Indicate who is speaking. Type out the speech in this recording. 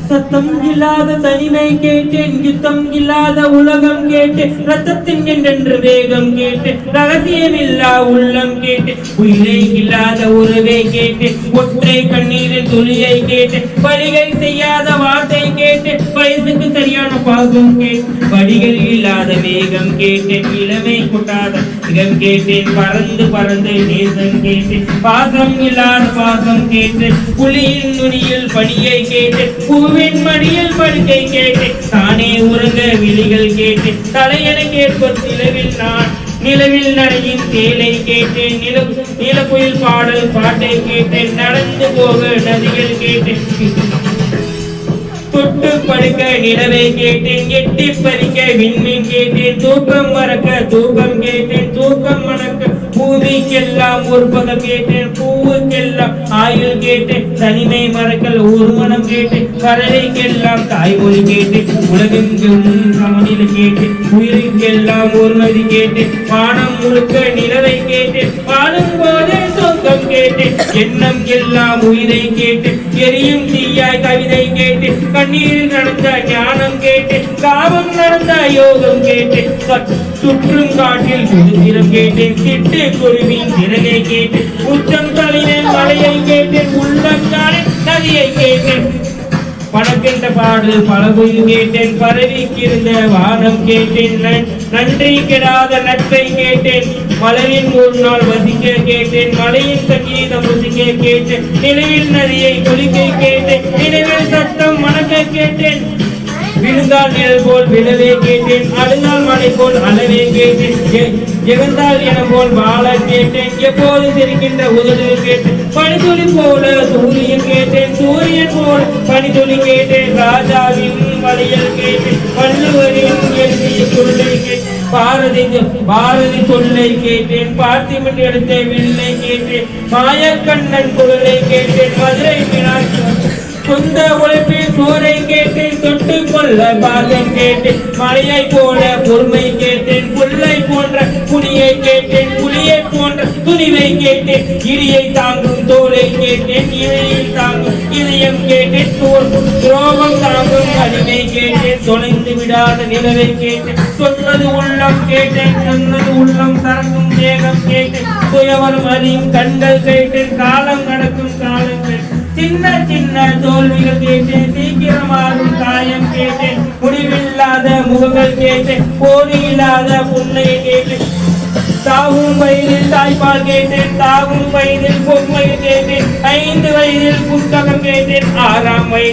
Speaker 1: சத்தம் இல்லாத தனிமை கேட்டேன், யுத்தம் இல்லாத உலகம் கேட்டேன், ரத்தத்தின் என்றென்று வேகம் கேட்டேன், ரகசியம் இல்லா உள்ளம் கேட்டேன், உயிரை இல்லாத உறவை கேட்டேன், ஒற்றை கண்ணீரில் துளியை கேட்டேன், வழிகள் செய்யாத வார்த்தை கேட்டேன், வயசுக்கு சரியான பாகம் கேட்டேன், வழிகள் இல்லாத வேகம் கேட்டேன், இளமை கொட்டாத இடம் கேட்டேன், பறந்து பறந்து நேசம் கேட்டேன், பாசம் இல்லாத பாசம் கேட்டேன், புலியின் நுனியில் பணியை கேட்டேன், பூவின் மடியில் படுக்கை கேட்டேன், தானே உறங்க விழிகள் கேட்டேன், தலையென கேட்பது நிலவில் நடையின் தேலை கேட்டேன், நிலப்புயல் பாடல் பாட்டை கேட்டேன், நடந்து போக நதிகள் கேட்டேன், தொட்டு படுக்க நிலவை கேட்டேன், எட்டி பறிக்க விண்மீன் கேட்டேன், தூக்கம் மறக்க தூக்கம் கேட்டேன், தூக்கம் மணக்க பூமிக்கெல்லாம் ஒரு பதம் கேட்டேன், பூவுக்கெல்லாம் ஆயுள் கேட்டேன், தனிமை மறக்கல் ஒரு மனம் கேட்டேன், கடலைக்கெல்லாம் தாய்மொழி கேட்டேன், உலகெங்கும் சமநிலை கேட்டேன், உயிருக்கெல்லாம் ஒரு நதி கேட்டேன், வானம் முழுக்க நிலவை கேட்டேன், வாழும் போதே சொந்தம் கேட்டேன், எண்ணம் எல்லாம் உயிரை கேட்டேன், எரியும் தீயாய் கவிதை கேட்டேன், கண்ணீரில் நடந்த ஞானம் கேட்டேன், காவம் நடந்த யோகம் கேட்டேன், சுற்றும் காட்டில் சுதந்திரம் கேட்டேன், சிட்டு குருவின் திறனை கேட்டேன், உச்சம் தலையின மலையை கேட்டேன், உள்ளங்காலின் நதியை கேட்டேன், பணக்கென்ற பாடல் பலபொயில் கேட்டேன், பரவிக்கிருந்த வானம் கேட்டேன், நன்றி கெடாத நட்பை கேட்டேன், மலரின் ஒரு நாள் வசிக்க கேட்டேன், மலையின் சங்கீதம் ருசிக்க கேட்டேன், நிலவில் நதியை குளிக்க கேட்டேன், நிலவில் சத்தம் மணக்க கேட்டேன், விழுந்தால் நிழல் போல் விழவே கேட்டேன், அழுதால் மழை போல் அளவே கேட்டேன், எகந்தால் என போல் வாழ கேட்டேன், எப்போது சிரிக்கின்ற உதடு கேட்டேன், பனித்துளி போல சூரியன் கேட்டேன், சூரியன் போல் பனித்துளி கேட்டேன், ராஜாவின் வளையல் கேட்டேன், வள்ளுவரின் எழுதிய சொல்லை கேட்டேன், பாரதி சொல்லை கேட்டேன், பார்த்திபன் எடுத்த வில்லை கேட்டேன், மாயக்கண்ணன் குரலை கேட்டேன், மதுரை மீனாட்சி சொந்த உழைப்பில் சோரை கேட்டேன், தொட்டு கொள்ள பாதம் கேட்டேன், மலையை போல பொறுமை கேட்டேன், புல்லை போன்ற புனியை கேட்டேன், புலியை போன்ற துணிவை கேட்டேன், இடியை தாங்கும் தோலை கேட்டேன், இழையை தாங்கும் இதயம் கேட்டேன், துரோகம் தாங்கும் அடிமை கேட்டேன், தொலைந்து விடாத நிலவை கேட்டேன், சொன்னது உள்ளம் கேட்டேன், சொன்னது உள்ளம் தரங்கும் வேகம் கேட்டேன், சுயவரம் அறியும் கண்கள் கேட்டேன், காலம் நடக்கும் காலம் கேட்டேன், சின்ன சின்ன தோல்விகள் கேட்டேன், சீக்கிரமாகும் காயம் கேட்டேன், முடிவில்லாத முகங்கள் கேட்டேன், போடி இல்லாத புன்னையை கேட்டேன், தாவும் வயதில் தாய்ப்பால் கேட்டேன், தாவும் வயதில் பொம்மை கேட்டேன், 5 வயதில் புத்தகம் கேட்டேன், 6ஆம் வயதில்